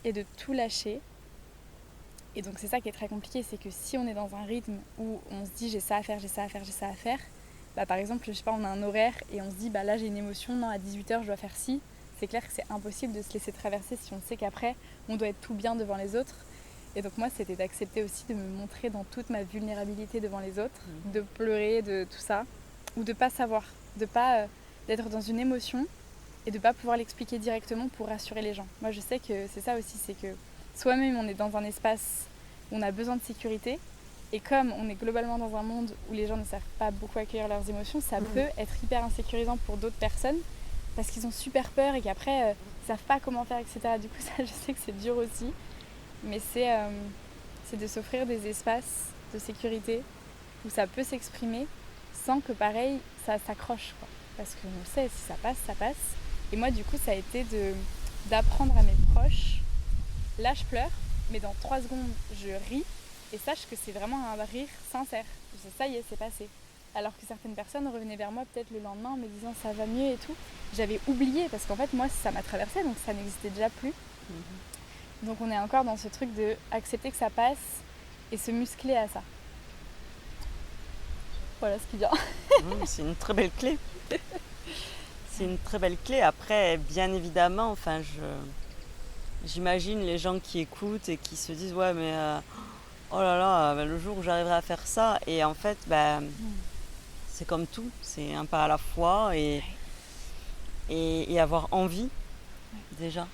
A: et de tout lâcher. Et donc c'est ça qui est très compliqué, c'est que si on est dans un rythme où on se dit j'ai ça à faire, par exemple je sais pas, on a un horaire et on se dit là j'ai une émotion, non à 18h je dois faire ci, c'est clair que c'est impossible de se laisser traverser si on sait qu'après on doit être tout bien devant les autres. Et donc moi c'était d'accepter aussi de me montrer dans toute ma vulnérabilité devant les autres, de pleurer, de tout ça, ou de pas savoir, de pas d'être dans une émotion et de pas pouvoir l'expliquer directement pour rassurer les gens. Moi je sais que c'est ça aussi, c'est que soi-même on est dans un espace où on a besoin de sécurité, et comme on est globalement dans un monde où les gens ne savent pas beaucoup accueillir leurs émotions, ça peut être hyper insécurisant pour d'autres personnes parce qu'ils ont super peur et qu'après ils savent pas comment faire, etc. Du coup ça je sais que c'est dur aussi, mais c'est de s'offrir des espaces de sécurité où ça peut s'exprimer sans que pareil ça s'accroche, quoi. Parce qu'on le sait, si ça passe, ça passe. Et moi du coup ça a été d'apprendre à mes proches, là je pleure, mais dans 3 secondes je ris, et sache que c'est vraiment un rire sincère. Je dis, ça y est, c'est passé. Alors que certaines personnes revenaient vers moi peut-être le lendemain en me disant ça va mieux et tout. J'avais oublié, parce qu'en fait moi ça m'a traversé, donc ça n'existait déjà plus. Donc on est encore dans ce truc de accepter que ça passe et se muscler à ça. Voilà ce qui vient.
B: C'est une très belle clé. C'est une très belle clé. Après, bien évidemment, j'imagine les gens qui écoutent et qui se disent ouais mais oh là là, le jour où j'arriverai à faire ça, et en fait c'est comme tout, c'est un pas à la fois, et avoir envie déjà,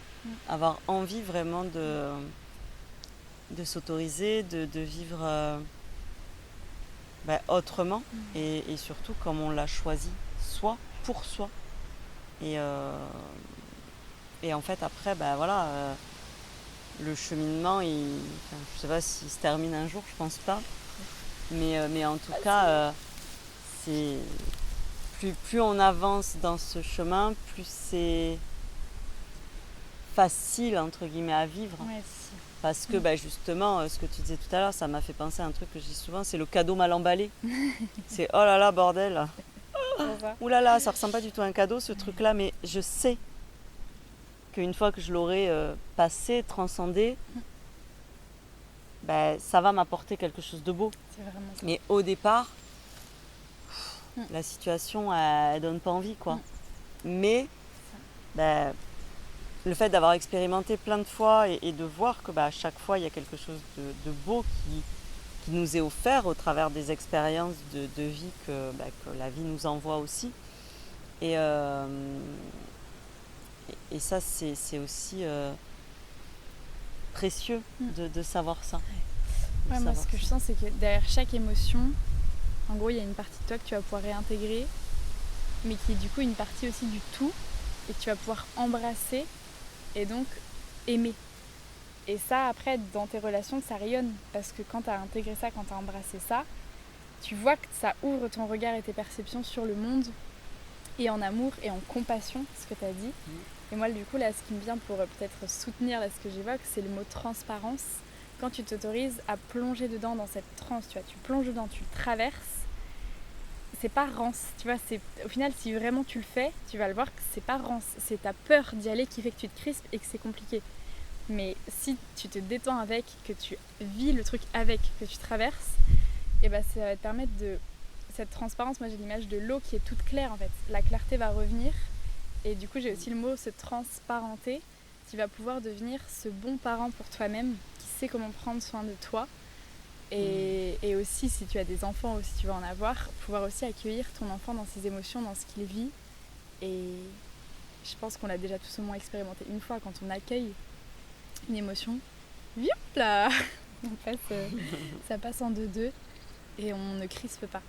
B: avoir envie vraiment de s'autoriser, de vivre autrement, et surtout comme on l'a choisi, soi, pour soi. Et en fait après le cheminement je sais pas s'il se termine un jour, je pense pas, mais en tout cas c'est plus on avance dans ce chemin, plus c'est facile entre guillemets à vivre. Parce que justement ce que tu disais tout à l'heure, ça m'a fait penser à un truc que je dis souvent, c'est le cadeau mal emballé. C'est oh là là bordel, ouh là là, ça ressemble pas du tout à un cadeau ce truc là, mais je sais qu'une fois que je l'aurai passé, transcendé, ça va m'apporter quelque chose de beau.
A: C'est vraiment ça.
B: Mais au départ, la situation, elle donne pas envie, quoi. Mais le fait d'avoir expérimenté plein de fois et de voir que à chaque fois, il y a quelque chose de beau qui nous est offert au travers des expériences de vie que la vie nous envoie aussi. Et ça, c'est aussi précieux de savoir ça.
A: Ouais, moi, ce que je sens, c'est que derrière chaque émotion, en gros, il y a une partie de toi que tu vas pouvoir réintégrer, mais qui est du coup une partie aussi du tout, et que tu vas pouvoir embrasser et donc aimer. Et ça, après, dans tes relations, ça rayonne, parce que quand tu as intégré ça, quand tu as embrassé ça, tu vois que ça ouvre ton regard et tes perceptions sur le monde, et en amour et en compassion, ce que tu as dit. Et moi, du coup, là, ce qui me vient pour peut-être soutenir là, ce que j'évoque, c'est le mot transparence. Quand tu t'autorises à plonger dedans dans cette transe, tu vois, tu plonges dedans, tu le traverses, c'est pas rance, tu vois, au final, si vraiment tu le fais, tu vas le voir que c'est pas rance, c'est ta peur d'y aller qui fait que tu te crispes et que c'est compliqué. Mais si tu te détends avec, que tu vis le truc avec, que tu traverses, et ça va te permettre de... Cette transparence, moi j'ai l'image de l'eau qui est toute claire en fait. La clarté va revenir et du coup j'ai aussi le mot se transparenter. Tu vas pouvoir devenir ce bon parent pour toi-même qui sait comment prendre soin de toi. Et aussi si tu as des enfants ou si tu vas en avoir, pouvoir aussi accueillir ton enfant dans ses émotions, dans ce qu'il vit. Et je pense qu'on l'a déjà tous au moins expérimenté une fois quand on accueille une émotion. Viop là ça passe en deux et on ne crispe pas.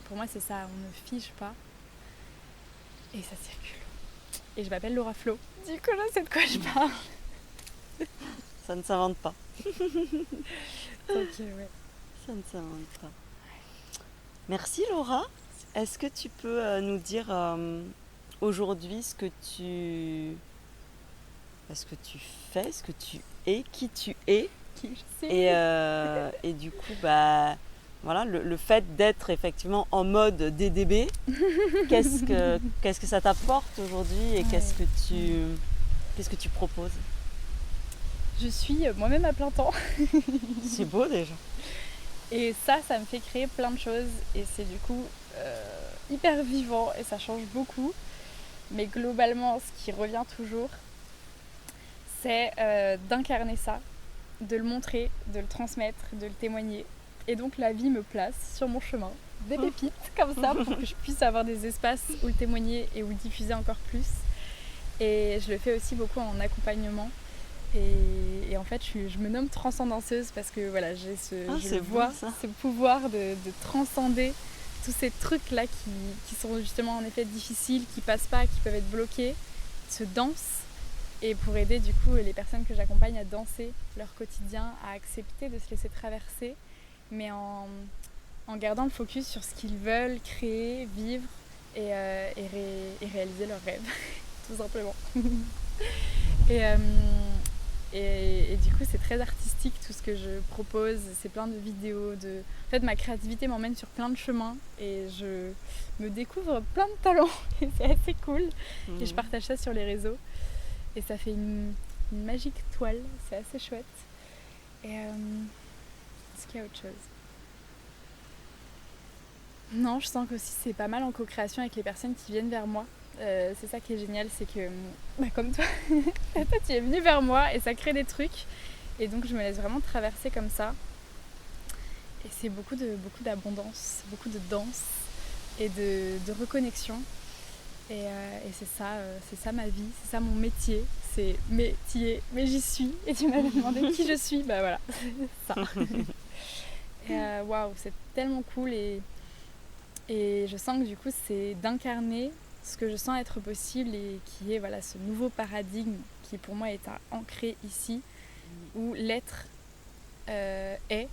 A: Pour moi, c'est ça, on ne fige pas et ça circule. Et je m'appelle Laura Flo. Du coup, je sais de quoi je parle.
B: Ça ne s'invente pas.
A: Ok, ouais.
B: Ça ne s'invente pas. Merci Laura. Est-ce que tu peux nous dire aujourd'hui ce que tu fais, ce que tu es, qui tu es
A: Qui je sais.
B: Et du coup, voilà, le fait d'être effectivement en mode DDB, qu'est-ce que ça t'apporte aujourd'hui et qu'est-ce que tu proposes?
A: Je suis moi-même à plein temps.
B: C'est beau déjà.
A: Et ça me fait créer plein de choses et c'est du coup hyper vivant et ça change beaucoup. Mais globalement, ce qui revient toujours, c'est d'incarner ça, de le montrer, de le transmettre, de le témoigner. Et donc la vie me place sur mon chemin des pépites comme ça pour que je puisse avoir des espaces où le témoigner et où le diffuser encore plus. Et je le fais aussi beaucoup en accompagnement. Et en fait, je me nomme transcendanceuse parce que voilà, j'ai ce pouvoir de transcender tous ces trucs-là qui sont justement en effet difficiles, qui passent pas, qui peuvent être bloqués, se dansent. Et pour aider du coup les personnes que j'accompagne à danser leur quotidien, à accepter de se laisser traverser, mais en gardant le focus sur ce qu'ils veulent créer, vivre et réaliser leurs rêves, tout simplement. Et du coup c'est très artistique tout ce que je propose, c'est plein de vidéos, en fait ma créativité m'emmène sur plein de chemins et je me découvre plein de talents et c'est assez cool. Et je partage ça sur les réseaux et ça fait une magique toile, c'est assez chouette. Et est-ce qu'il y a autre chose? Non, je sens qu'aussi c'est pas mal en co-création avec les personnes qui viennent vers moi. C'est ça qui est génial, c'est que comme toi, toi tu es venu vers moi et ça crée des trucs et donc je me laisse vraiment traverser comme ça et c'est beaucoup d'abondance, beaucoup de danse et de reconnexion et c'est ça ma vie, c'est ça mon métier, c'est métier, mais j'y suis et tu m'avais demandé qui je suis, voilà, c'est ça. Et waouh, c'est tellement cool et je sens que du coup c'est d'incarner ce que je sens être possible et qui est voilà, ce nouveau paradigme qui pour moi est ancré ici, où l'être est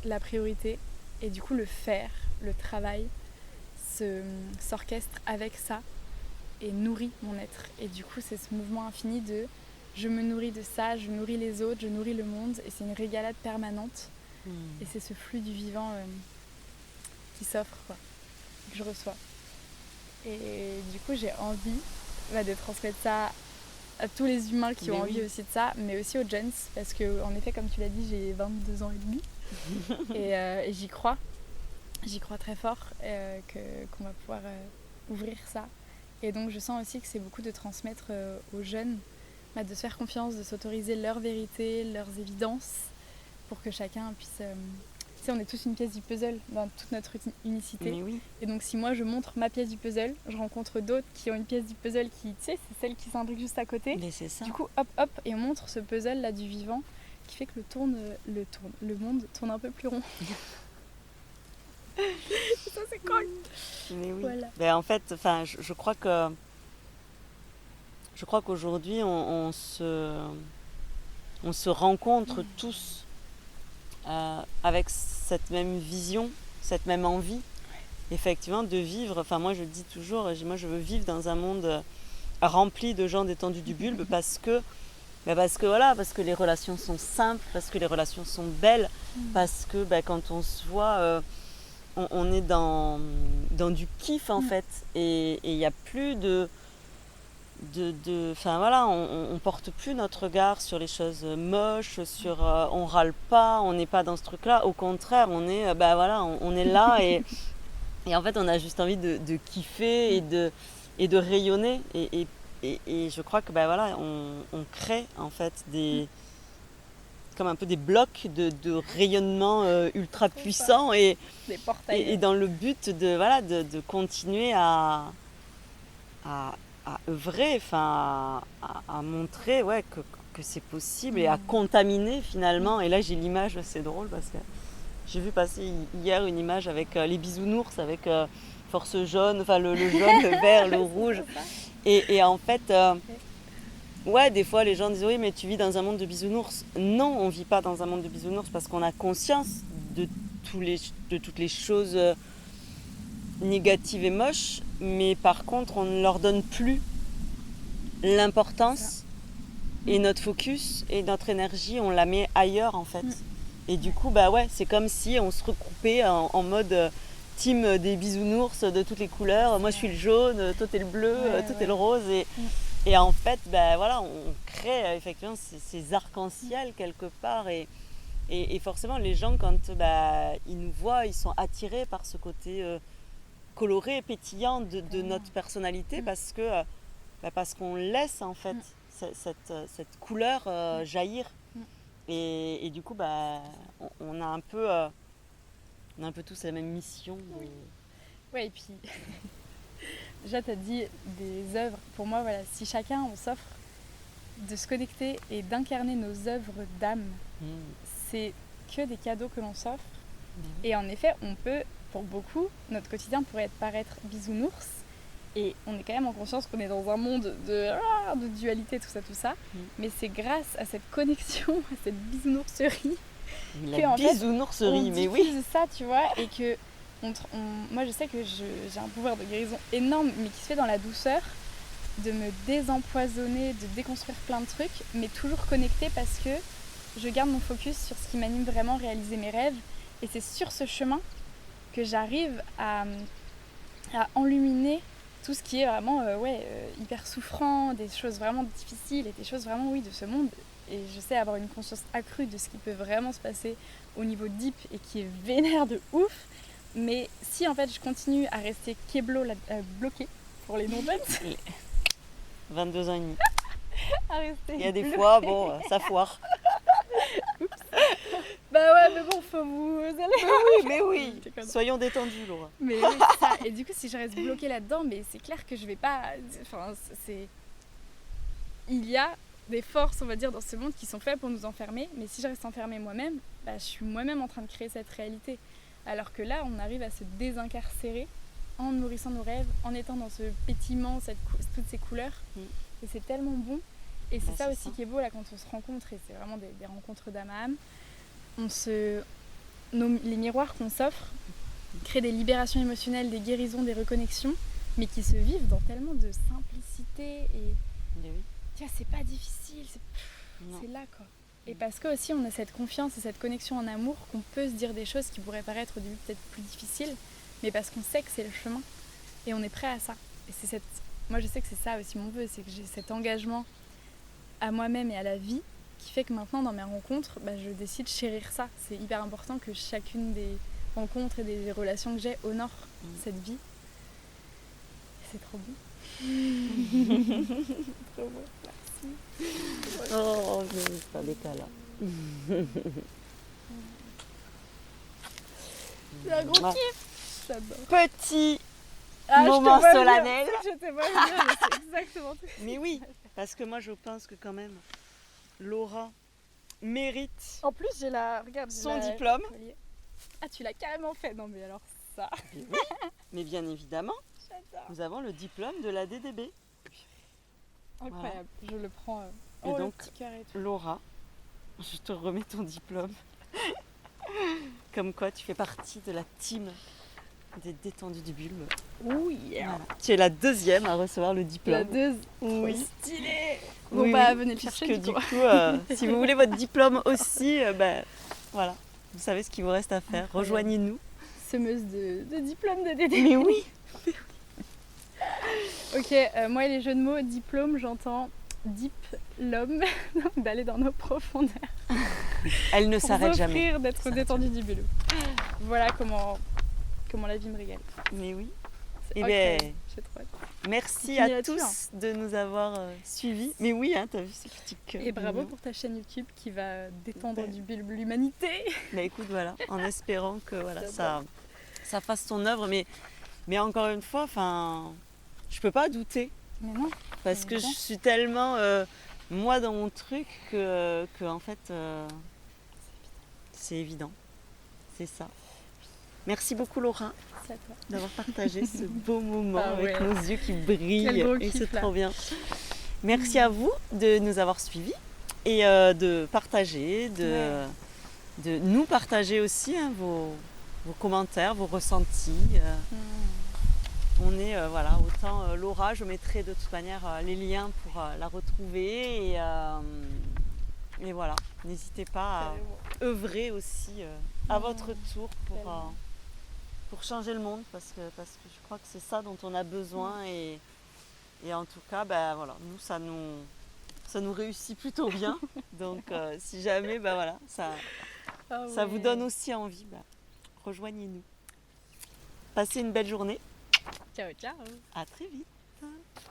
A: la priorité et du coup le faire, le travail s'orchestre avec ça et nourrit mon être. Et du coup c'est ce mouvement infini de je me nourris de ça, je nourris les autres, je nourris le monde et c'est une régalade permanente et c'est ce flux du vivant qui s'offre, quoi, que je reçois. Et du coup j'ai envie de transmettre ça à tous les humains qui ont envie aussi de ça, mais aussi aux jeunes, parce que en effet, comme tu l'as dit, j'ai 22 ans et demi et j'y crois très fort qu'on va pouvoir ouvrir ça. Et donc je sens aussi que c'est beaucoup de transmettre aux jeunes, de se faire confiance, de s'autoriser leur vérité, leurs évidences, pour que chacun puisse... Tu sais, on est tous une pièce du puzzle dans toute notre unicité.
B: Mais oui.
A: Et donc si moi je montre ma pièce du puzzle, je rencontre d'autres qui ont une pièce du puzzle qui, tu sais, c'est celle qui s'imbrique juste à côté.
B: Mais c'est ça.
A: Du coup, hop, hop, et on montre ce puzzle là du vivant qui fait que le monde tourne un peu plus rond. Ça c'est cool.
B: Mais oui.
A: Voilà.
B: Ben, en fait, je crois qu'aujourd'hui on se rencontre tous avec cette même vision, cette même envie, effectivement, de vivre. Enfin, moi, je dis toujours, moi, je veux vivre dans un monde rempli de gens détendus du bulbe parce que les relations sont simples, parce que les relations sont belles, parce que quand on se voit, on est dans du kiff, en fait. Et il n'y a plus on porte plus notre regard sur les choses moches, on râle pas, on n'est pas dans ce truc-là. Au contraire, on est on est là et en fait on a juste envie de kiffer et de rayonner et je crois que on crée en fait comme un peu des blocs de rayonnement ultra puissants et dans le but de continuer à œuvrer, à montrer que c'est possible et à contaminer finalement. Et là j'ai l'image, c'est drôle parce que j'ai vu passer hier une image avec les bisounours, avec force jaune, le jaune, le vert, le rouge. Et en fait, des fois les gens disent oui mais tu vis dans un monde de bisounours. Non, on vit pas dans un monde de bisounours parce qu'on a conscience de toutes les choses négatives et moches, mais par contre on ne leur donne plus l'importance et notre focus et notre énergie, on la met ailleurs en fait. Et du coup c'est comme si on se regroupait en mode team des bisounours de toutes les couleurs. Moi je suis le jaune, toi t'es le bleu, toi t'es le rose et en fait on crée effectivement ces arcs-en-ciel quelque part et forcément les gens quand ils nous voient, ils sont attirés par ce côté coloré et pétillant de notre personnalité parce qu'on laisse en fait cette couleur jaillir et du coup on a un peu tous la même mission.
A: Ouais, et puis déjà tu as dit des œuvres, pour moi si chacun on s'offre de se connecter et d'incarner nos œuvres d'âme, c'est que des cadeaux que l'on s'offre. Et en effet on peut, pour beaucoup, notre quotidien pourrait paraître bisounours et on est quand même en conscience qu'on est dans un monde de dualité, tout ça. Mais c'est grâce à cette connexion, à cette bisounourserie
B: bisounourserie, mais oui,
A: c'est ça, tu vois, et que moi je sais que j'ai un pouvoir de guérison énorme, mais qui se fait dans la douceur, de me désempoisonner, de déconstruire plein de trucs, mais toujours connectée parce que je garde mon focus sur ce qui m'anime vraiment, réaliser mes rêves, et c'est sur ce chemin que j'arrive à enluminer tout ce qui est vraiment hyper souffrant, des choses vraiment difficiles et des choses vraiment de ce monde. Et je sais avoir une conscience accrue de ce qui peut vraiment se passer au niveau deep et qui est vénère de ouf. Mais si en fait je continue à rester bloquée pour les non-jeunes
B: 22 ans et demi.
A: à rester
B: il y a des fois, ça foire.
A: Mais bon, faut vous aller.
B: Mais oui, soyons détendus, Laura.
A: Mais oui, c'est ça. Et du coup, si je reste bloquée là-dedans, mais c'est clair que je vais pas... Il y a des forces, on va dire, dans ce monde qui sont faites pour nous enfermer, mais si je reste enfermée moi-même, je suis moi-même en train de créer cette réalité. Alors que là, on arrive à se désincarcérer en nourrissant nos rêves, en étant dans ce pétillement, toutes ces couleurs. Et c'est tellement bon. Et c'est ça aussi qui est beau là quand on se rencontre, et c'est vraiment des rencontres d'âme à âme. Les miroirs qu'on s'offre créent des libérations émotionnelles, des guérisons, des reconnexions, mais qui se vivent dans tellement de simplicité et tu vois, c'est pas difficile, c'est là quoi. Et parce que aussi on a cette confiance et cette connexion en amour qu'on peut se dire des choses qui pourraient paraître au début peut-être plus difficiles, mais parce qu'on sait que c'est le chemin et on est prêt à ça. Et moi je sais que c'est ça aussi mon vœu, c'est que j'ai cet engagement à moi-même et à la vie qui fait que maintenant dans mes rencontres, je décide de chérir ça. C'est hyper important que chacune des rencontres et des relations que j'ai honore cette vie. C'est trop bon. Trop beau, merci.
B: Oh, je vais faire des câlins.
A: C'est un gros kiff. J'adore.
B: Petit moment solennel.
A: Je t'ai pas dire, mais c'est exactement tout.
B: Mais oui, parce que moi je pense que quand même Laura mérite
A: En plus, regarde,
B: son diplôme.
A: Ah, tu l'as carrément fait. Non, mais alors ça.
B: Mais oui, mais bien évidemment,
A: J'adore.
B: nous avons le diplôme de la DDB.
A: Incroyable, je le prends.
B: Et donc,
A: le petit cœur et tout.
B: Laura, je te remets ton diplôme. Comme quoi, tu fais partie de la team des détendus du bulbe.
A: Oui.
B: Voilà. Tu es la deuxième à recevoir le diplôme.
A: La deuxième.
B: Oui.
A: Trop stylé. Bon,
B: Oui,
A: venez le chercher.
B: puisque du coup, si vous voulez votre diplôme aussi, voilà, vous savez ce qu'il vous reste à faire.
A: Incroyable.
B: Rejoignez-nous.
A: Semeuse de diplôme de DD.
B: Mais oui.
A: Ok, moi et les jeux de mots, diplôme, j'entends deep l'homme, d'aller dans nos profondeurs.
B: Elle ne s'arrête jamais.
A: Pour d'être détendu du bulbe. Voilà comment la vie me régale.
B: Mais oui.
A: C'est
B: Eh
A: incroyable.
B: bien,
A: J'ai trop hâte.
B: merci
A: Continue
B: à
A: là-dessus,
B: tous de nous avoir suivis. Mais oui, t'as vu ce petit cœur.
A: Et bravo
B: mignon.
A: pour ta chaîne YouTube qui va détendre
B: Ben.
A: du bulbe l'humanité.
B: Bah écoute, voilà, en espérant que voilà, ça fasse son œuvre. Mais encore une fois, je peux pas douter.
A: Mais non.
B: Parce que je suis tellement moi dans mon truc que en fait c'est évident. C'est ça. Merci beaucoup Laura
A: C'est à toi.
B: d'avoir partagé ce beau moment avec
A: ouais.
B: nos yeux qui brillent
A: Quel gros
B: et
A: kiff,
B: c'est
A: là.
B: trop bien. Merci à vous de nous avoir suivis et de partager, de nous partager aussi vos commentaires, vos ressentis. On est, autant Laura, je mettrai de toute manière les liens pour la retrouver et voilà, n'hésitez pas à œuvrer aussi à votre tour pour changer le monde parce que je crois que c'est ça dont on a besoin et en tout cas, nous, ça nous réussit plutôt bien. Donc si jamais, ça vous donne aussi envie, rejoignez-nous. Passez une belle journée.
A: Ciao, ciao.
B: À très vite.